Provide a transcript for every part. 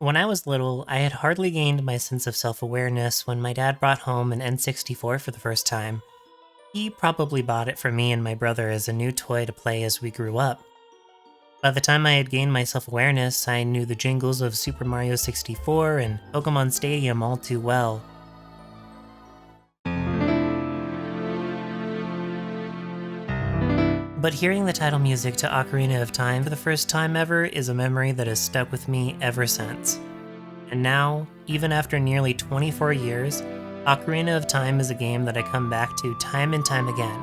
When I was little, I had hardly gained my sense of self-awareness when my dad brought home an N64 for the first time. He probably bought it for me and my brother as a new toy to play as we grew up. By the time I had gained my self-awareness, I knew the jingles of Super Mario 64 and Pokemon Stadium all too well. But hearing the title music to Ocarina of Time for the first time ever is a memory that has stuck with me ever since. And now, even after nearly 24 years, Ocarina of Time is a game that I come back to time and time again,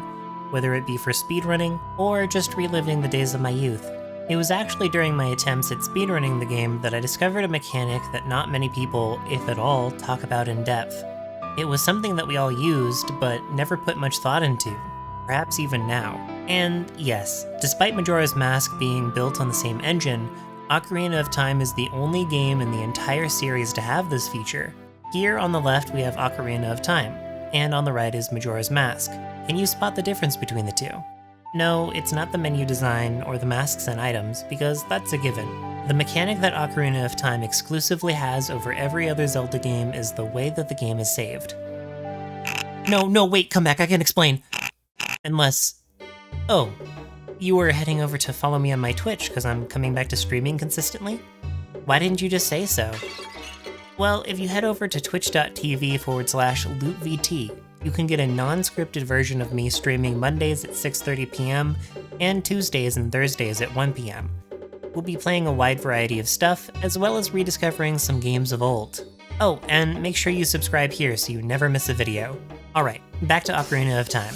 whether it be for speedrunning or just reliving the days of my youth. It was actually during my attempts at speedrunning the game that I discovered a mechanic that not many people, if at all, talk about in depth. It was something that we all used, but never put much thought into, perhaps even now. And yes, despite Majora's Mask being built on the same engine, Ocarina of Time is the only game in the entire series to have this feature. Here on the left we have Ocarina of Time, and on the right is Majora's Mask. Can you spot the difference between the two? No, it's not the menu design or the masks and items, because that's a given. The mechanic that Ocarina of Time exclusively has over every other Zelda game is the way that the game is saved. No, wait, come back, I can explain. Unless... Oh, you were heading over to follow me on my Twitch because I'm coming back to streaming consistently? Why didn't you just say so? Well, if you head over to twitch.tv/lootvt, you can get a non-scripted version of me streaming Mondays at 6:30 p.m. and Tuesdays and Thursdays at 1 p.m. We'll be playing a wide variety of stuff, as well as rediscovering some games of old. Oh, and make sure you subscribe here so you never miss a video. Alright, back to Ocarina of Time.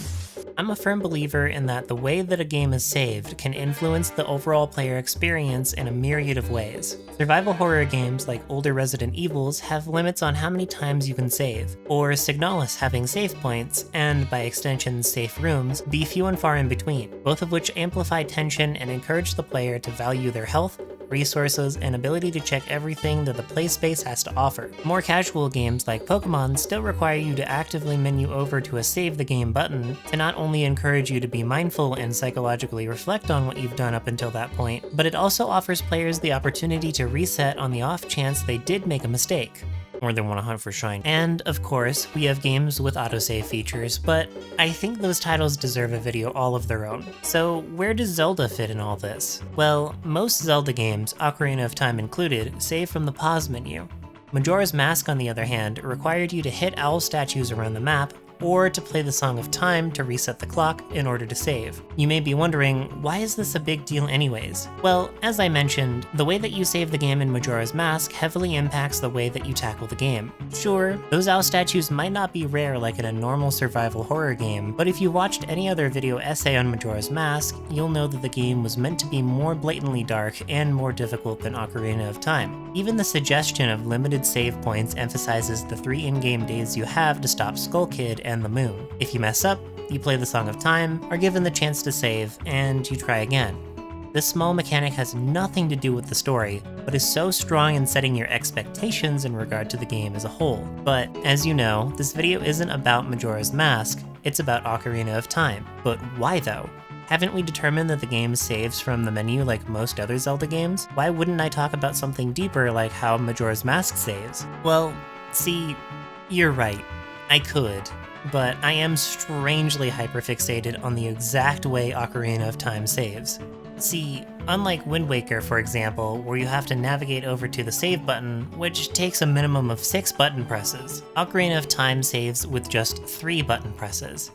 I'm a firm believer in that the way that a game is saved can influence the overall player experience in a myriad of ways. Survival horror games like older Resident Evils have limits on how many times you can save, or Signalis having save points, and by extension safe rooms, be few and far in between, both of which amplify tension and encourage the player to value their health, resources, and ability to check everything that the play space has to offer. More casual games like Pokemon still require you to actively menu over to a save the game button to not only encourage you to be mindful and psychologically reflect on what you've done up until that point, but it also offers players the opportunity to reset on the off chance they did make a mistake, or they want to hunt for shine. And of course, we have games with autosave features, but I think those titles deserve a video all of their own. So where does Zelda fit in all this? Well, most Zelda games, Ocarina of Time included, save from the pause menu. Majora's Mask, on the other hand, required you to hit owl statues around the map, or to play the Song of Time to reset the clock in order to save. You may be wondering, why is this a big deal anyways? Well, as I mentioned, the way that you save the game in Majora's Mask heavily impacts the way that you tackle the game. Sure, those owl statues might not be rare like in a normal survival horror game, but if you watched any other video essay on Majora's Mask, you'll know that the game was meant to be more blatantly dark and more difficult than Ocarina of Time. Even the suggestion of limited save points emphasizes the 3 in-game days you have to stop Skull Kid and the moon. If you mess up, you play the Song of Time, are given the chance to save, and you try again. This small mechanic has nothing to do with the story, but is so strong in setting your expectations in regard to the game as a whole. But, as you know, this video isn't about Majora's Mask, it's about Ocarina of Time. But why though? Haven't we determined that the game saves from the menu like most other Zelda games? Why wouldn't I talk about something deeper like how Majora's Mask saves? Well, see, you're right. I could. But I am strangely hyperfixated on the exact way Ocarina of Time saves. See, unlike Wind Waker, for example, where you have to navigate over to the save button, which takes a minimum of 6 button presses, Ocarina of Time saves with just 3 button presses.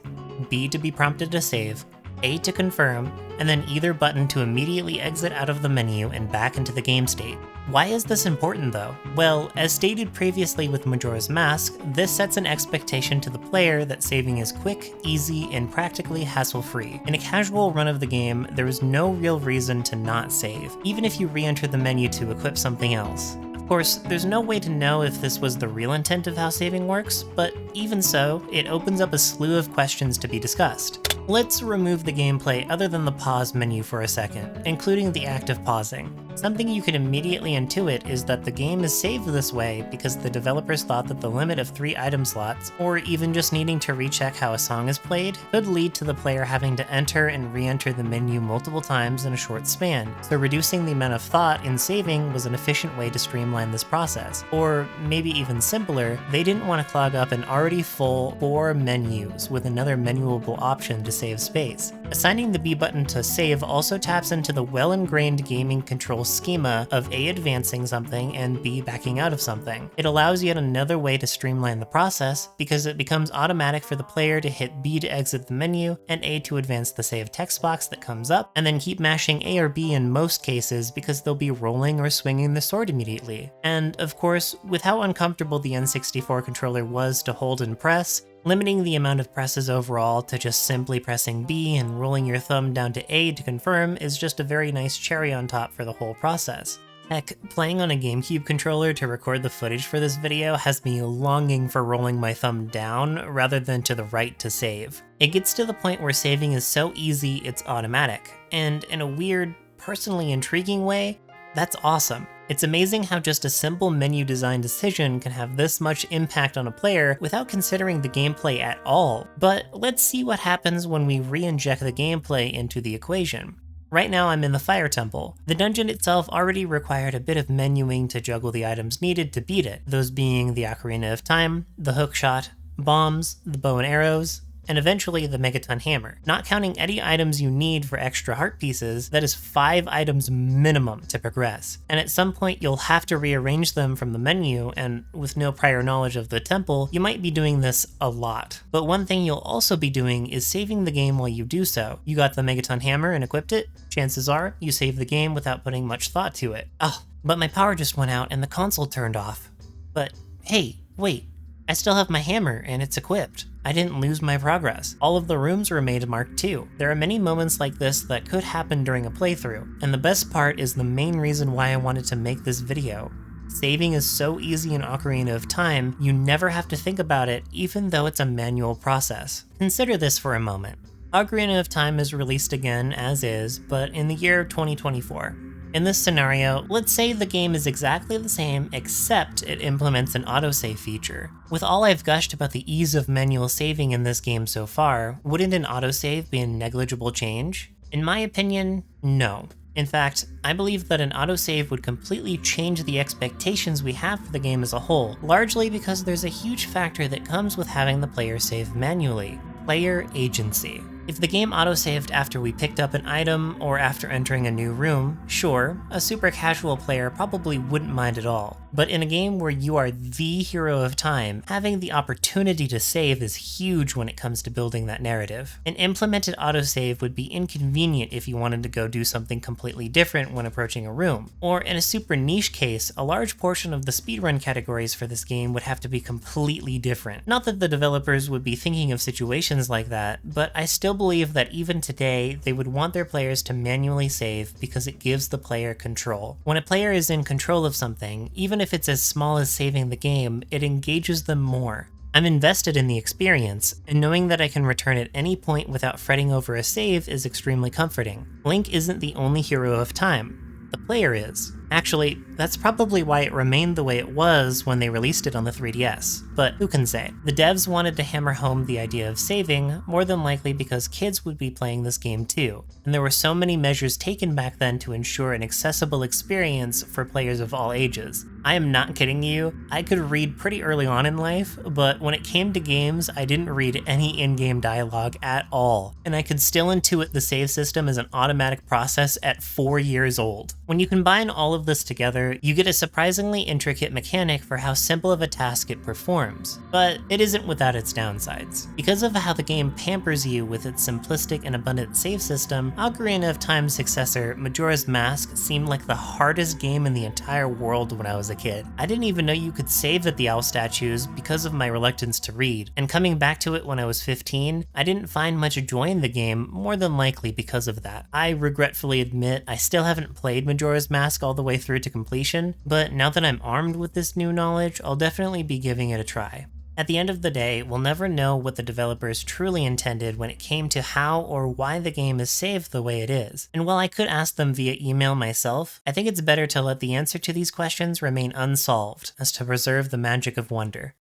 B to be prompted to save, A to confirm, and then either button to immediately exit out of the menu and back into the game state. Why is this important though? Well, as stated previously with Majora's Mask, this sets an expectation to the player that saving is quick, easy, and practically hassle-free. In a casual run of the game, there is no real reason to not save, even if you re-enter the menu to equip something else. Of course, there's no way to know if this was the real intent of how saving works, but even so, it opens up a slew of questions to be discussed. Let's remove the gameplay other than the pause menu for a second, including the act of pausing. Something you can immediately intuit is that the game is saved this way because the developers thought that the limit of 3 item slots, or even just needing to recheck how a song is played, could lead to the player having to enter and re-enter the menu multiple times in a short span, so reducing the amount of thought in saving was an efficient way to streamline this process. Or maybe even simpler, they didn't want to clog up an already full 4 menus with another menuable option to save space. Assigning the B button to save also taps into the well-ingrained gaming control schema of A, advancing something, and B, backing out of something. It allows yet another way to streamline the process because it becomes automatic for the player to hit B to exit the menu and A to advance the save text box that comes up, and then keep mashing A or B in most cases because they'll be rolling or swinging the sword immediately. And of course, with how uncomfortable the N64 controller was to hold and press, limiting the amount of presses overall to just simply pressing B and rolling your thumb down to A to confirm is just a very nice cherry on top for the whole process. Heck, playing on a GameCube controller to record the footage for this video has me longing for rolling my thumb down rather than to the right to save. It gets to the point where saving is so easy it's automatic, and in a weird, personally intriguing way, that's awesome. It's amazing how just a simple menu design decision can have this much impact on a player without considering the gameplay at all. But let's see what happens when we re-inject the gameplay into the equation. Right now I'm in the Fire Temple. The dungeon itself already required a bit of menuing to juggle the items needed to beat it, those being the Ocarina of Time, the hookshot, bombs, the bow and arrows, and eventually the Megaton Hammer. Not counting any items you need for extra heart pieces, that is 5 items minimum to progress. And at some point you'll have to rearrange them from the menu, and with no prior knowledge of the temple, you might be doing this a lot. But one thing you'll also be doing is saving the game while you do so. You got the Megaton Hammer and equipped it, chances are you saved the game without putting much thought to it. Oh, but my power just went out and the console turned off. But hey, wait, I still have my hammer and it's equipped. I didn't lose my progress. All of the rooms were made marked too. There are many moments like this that could happen during a playthrough, and the best part is the main reason why I wanted to make this video. Saving is so easy in Ocarina of Time, you never have to think about it even though it's a manual process. Consider this for a moment. Ocarina of Time is released again as is, but in the year 2024. In this scenario, let's say the game is exactly the same except it implements an autosave feature. With all I've gushed about the ease of manual saving in this game so far, wouldn't an autosave be a negligible change? In my opinion, no. In fact, I believe that an autosave would completely change the expectations we have for the game as a whole, largely because there's a huge factor that comes with having the player save manually: player agency. If the game autosaved after we picked up an item or after entering a new room, sure, a super casual player probably wouldn't mind at all. But in a game where you are the hero of time, having the opportunity to save is huge when it comes to building that narrative. An implemented autosave would be inconvenient if you wanted to go do something completely different when approaching a room. Or in a super niche case, a large portion of the speedrun categories for this game would have to be completely different. Not that the developers would be thinking of situations like that, but I still believe that even today, they would want their players to manually save because it gives the player control. When a player is in control of something, even if it's as small as saving the game, it engages them more. I'm invested in the experience, and knowing that I can return at any point without fretting over a save is extremely comforting. Link isn't the only hero of time. The player is. Actually, that's probably why it remained the way it was when they released it on the 3DS, but who can say? The devs wanted to hammer home the idea of saving, more than likely because kids would be playing this game too, and there were so many measures taken back then to ensure an accessible experience for players of all ages. I am not kidding you, I could read pretty early on in life, but when it came to games, I didn't read any in-game dialogue at all, and I could still intuit the save system as an automatic process at 4 years old. When you combine all of this together, you get a surprisingly intricate mechanic for how simple of a task it performs. But it isn't without its downsides. Because of how the game pampers you with its simplistic and abundant save system, Ocarina of Time's successor, Majora's Mask, seemed like the hardest game in the entire world when I was a kid. I didn't even know you could save at the owl statues because of my reluctance to read, and coming back to it when I was 15, I didn't find much joy in the game, more than likely because of that. I regretfully admit I still haven't played Majora's Mask all the way through to completion, but now that I'm armed with this new knowledge, I'll definitely be giving it a try. At the end of the day, we'll never know what the developers truly intended when it came to how or why the game is saved the way it is. And while I could ask them via email myself, I think it's better to let the answer to these questions remain unsolved, as to preserve the magic of wonder.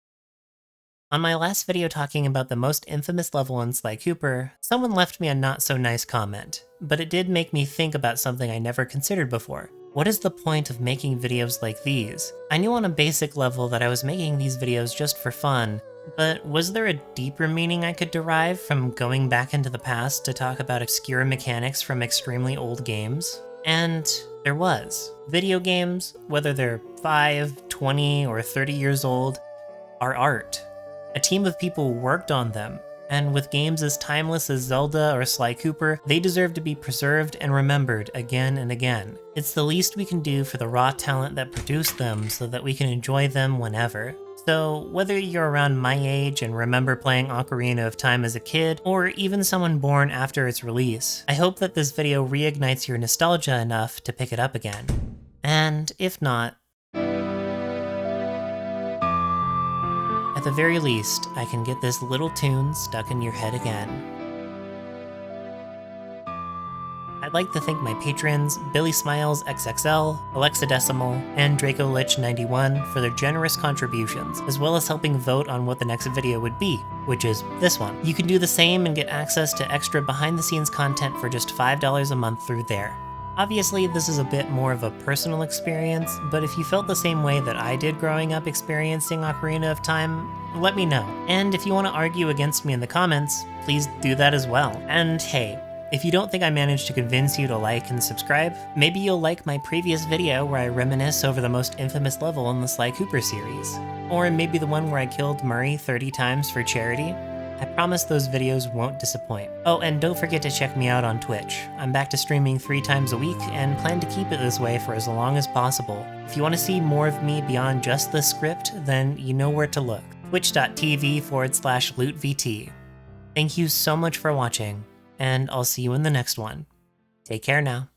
On my last video talking about the most infamous level in Sly Cooper, someone left me a not so nice comment, but it did make me think about something I never considered before. What is the point of making videos like these? I knew on a basic level that I was making these videos just for fun, but was there a deeper meaning I could derive from going back into the past to talk about obscure mechanics from extremely old games? And there was. Video games, whether they're 5, 20, or 30 years old, are art. A team of people worked on them, and with games as timeless as Zelda or Sly Cooper, they deserve to be preserved and remembered again and again. It's the least we can do for the raw talent that produced them so that we can enjoy them whenever. So whether you're around my age and remember playing Ocarina of Time as a kid, or even someone born after its release, I hope that this video reignites your nostalgia enough to pick it up again. And if not, at the very least, I can get this little tune stuck in your head again. I'd like to thank my patrons, Billy Smiles XXL, Alexa Decimal, and Draco Lich 91 for their generous contributions, as well as helping vote on what the next video would be, which is this one. You can do the same and get access to extra behind-the-scenes content for just $5 a month through there. Obviously, this is a bit more of a personal experience, but if you felt the same way that I did growing up experiencing Ocarina of Time, let me know. And if you want to argue against me in the comments, please do that as well. And hey, if you don't think I managed to convince you to like and subscribe, maybe you'll like my previous video where I reminisce over the most infamous level in the Sly Cooper series. Or maybe the one where I killed Murray 30 times for charity. I promise those videos won't disappoint. Oh, and don't forget to check me out on Twitch. I'm back to streaming 3 times a week and plan to keep it this way for as long as possible. If you want to see more of me beyond just the script, then you know where to look. twitch.tv/lootvt. Thank you so much for watching, and I'll see you in the next one. Take care now.